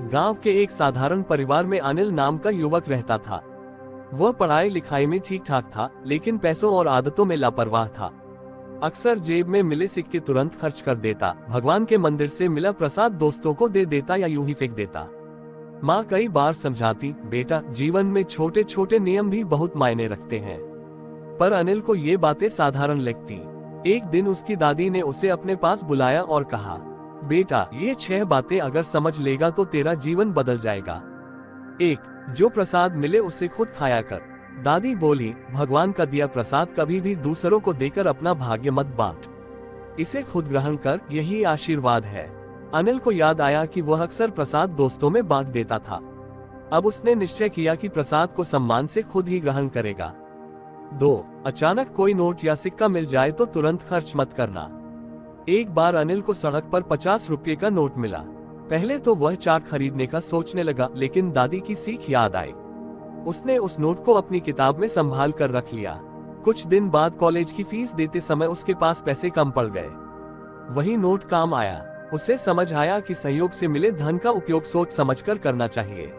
गांव के एक साधारण परिवार में अनिल नाम का युवक रहता था। वह पढ़ाई लिखाई में ठीक ठाक था, लेकिन पैसों और आदतों में लापरवाह था। अक्सर जेब में मिले सिक्के तुरंत खर्च कर देता, भगवान के मंदिर से मिला प्रसाद दोस्तों को दे देता या यूं ही फेंक देता। माँ कई बार समझाती, बेटा जीवन में छोटे छोटे नियम भी बहुत मायने रखते हैं, पर अनिल को ये बातें साधारण लगती। एक दिन उसकी दादी ने उसे अपने पास बुलाया और कहा, बेटा ये 6 बातें अगर समझ लेगा तो तेरा जीवन बदल जाएगा। 1. जो प्रसाद मिले उसे खुद खाया कर। दादी बोली, भगवान का दिया प्रसाद कभी भी दूसरों को देकर अपना भाग्य मत बांट, इसे खुद ग्रहण कर, यही आशीर्वाद है। अनिल को याद आया कि वह अक्सर प्रसाद दोस्तों में बांट देता था। अब उसने निश्चय किया कि प्रसाद को सम्मान से खुद ही ग्रहण करेगा। 2. अचानक कोई नोट या सिक्का मिल जाए तो तुरंत खर्च मत करना। एक बार अनिल को सड़क पर 50 रुपये का नोट मिला। पहले तो वह चाट खरीदने का सोचने लगा, लेकिन दादी की सीख याद आई। उसने उस नोट को अपनी किताब में संभाल कर रख लिया। कुछ दिन बाद कॉलेज की फीस देते समय उसके पास पैसे कम पड़ गए। वही नोट काम आया। उसे समझ आया कि संयोग से मिले धन का उपयोग सोच समझकर करना चाहिए।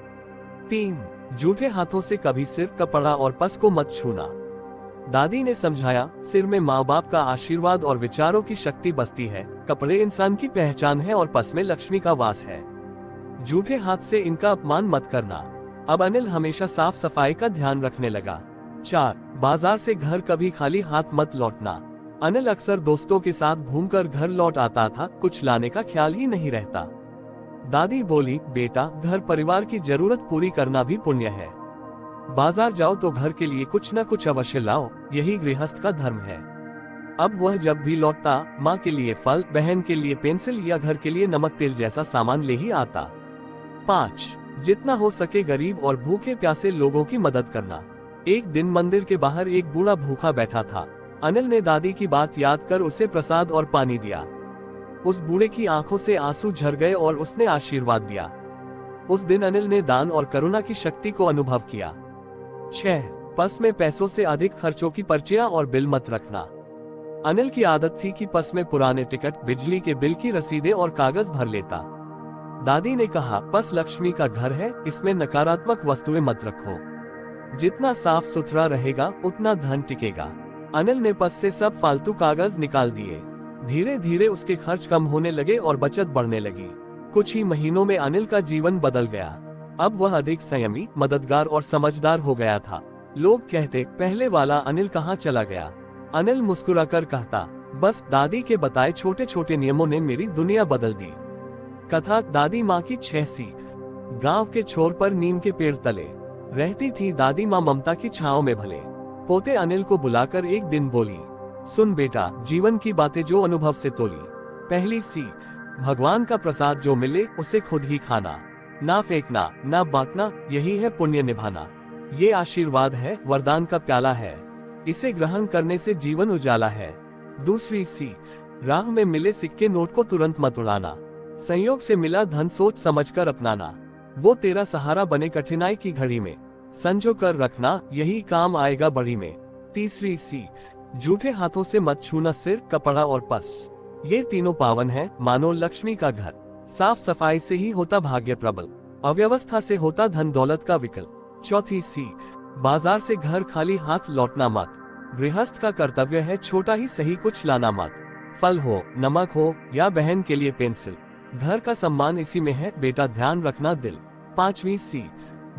3. झूठे हाथों से कभी सिर, कपड़ा और पस को मत छूना। दादी ने समझाया, सिर में माँ बाप का आशीर्वाद और विचारों की शक्ति बसती है, कपड़े इंसान की पहचान है और पस में लक्ष्मी का वास है। झूठे हाथ से इनका अपमान मत करना। अब अनिल हमेशा साफ सफाई का ध्यान रखने लगा। 4. बाजार से घर कभी खाली हाथ मत लौटना। अनिल अक्सर दोस्तों के साथ घूमकर घर लौट आता था, कुछ लाने का ख्याल ही नहीं रहता। दादी बोली, बेटा घर परिवार की जरूरत पूरी करना भी पुण्य है। बाजार जाओ तो घर के लिए कुछ न कुछ अवश्य लाओ, यही गृहस्थ का धर्म है। अब वह जब भी लौटता, माँ के लिए फल, बहन के लिए पेंसिल या घर के लिए नमक तेल जैसा सामान ले ही आता। 5. जितना हो सके गरीब और भूखे प्यासे लोगों की मदद करना। एक दिन मंदिर के बाहर एक बूढ़ा भूखा बैठा था। अनिल ने दादी की बात याद कर उसे प्रसाद और पानी दिया। उस बूढ़े की आंखों से आंसू झर गए और उसने आशीर्वाद दिया। उस दिन अनिल ने दान और करुणा की शक्ति को अनुभव किया। 6. पस में पैसों से अधिक खर्चों की पर्चियां और बिल मत रखना। अनिल की आदत थी कि पस में पुराने टिकट, बिजली के बिल की रसीदें और कागज भर लेता। दादी ने कहा, पस लक्ष्मी का घर है, इसमें नकारात्मक वस्तुएं मत रखो। जितना साफ सुथरा रहेगा उतना धन टिकेगा। अनिल ने पस से सब फालतू कागज निकाल दिए। धीरे धीरे उसके खर्च कम होने लगे और बचत बढ़ने लगी। कुछ ही महीनों में अनिल का जीवन बदल गया। अब वह अधिक संयमी, मददगार और समझदार हो गया था। लोग कहते, पहले वाला अनिल कहाँ चला गया? अनिल मुस्कुराकर कहता, बस दादी के बताए छोटे छोटे नियमों ने मेरी दुनिया बदल दी। कथा, दादी माँ की 6 सीख। गांव के छोर पर नीम के पेड़ तले रहती थी दादी माँ ममता की छांव में भले। पोते अनिल को बुलाकर एक दिन बोली, सुन बेटा, जीवन की बातें जो अनुभव से तोली। पहली सीख, भगवान का प्रसाद जो मिले उसे खुद ही खाना, ना फेंकना, ना बांटना, यही है पुण्य निभाना। ये आशीर्वाद है, वरदान का प्याला है, इसे ग्रहण करने से जीवन उजाला है। दूसरी सीख, राह में मिले सिक्के नोट को तुरंत मत उड़ाना। संयोग से मिला धन सोच समझकर अपनाना, वो तेरा सहारा बने कठिनाई की घड़ी में। संजो कर रखना, यही काम आएगा बड़ी में। तीसरी सीख, झूठे हाथों से मत छूना सिर, कपड़ा और पस, ये तीनों पावन है, मानो लक्ष्मी का घर। साफ सफाई से ही होता भाग्य प्रबल, अव्यवस्था से होता धन दौलत का विकल। चौथी सीख, बाजार से घर खाली हाथ लौटना मत। गृहस्थ का कर्तव्य है छोटा ही सही कुछ लाना मत। फल हो, नमक हो या बहन के लिए पेंसिल, घर का सम्मान इसी में है, बेटा ध्यान रखना दिल। पांचवी सीख,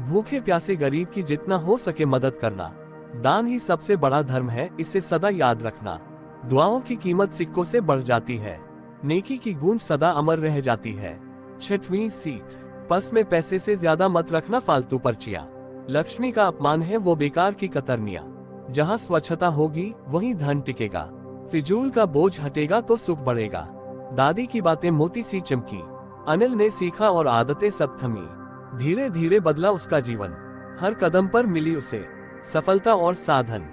भूखे प्यासे गरीब की जितना हो सके मदद करना। दान ही सबसे बड़ा धर्म है, इसे सदा याद रखना। दुआओं की कीमत सिक्कों से बढ़ जाती है, नेकी की गूंज सदा अमर रह जाती है। छठवीं सीख, पस में पैसे से ज्यादा मत रखना फालतू पर्चियां, लक्ष्मी का अपमान है वो बेकार की कतरनियां। जहां स्वच्छता होगी वहीं धन टिकेगा, फिजूल का बोझ हटेगा तो सुख बढ़ेगा। दादी की बातें मोती सी चमकी। अनिल ने सीखा और आदतें सब थमी। धीरे धीरे बदला उसका जीवन, हर कदम पर मिली उसे सफलता और साधन।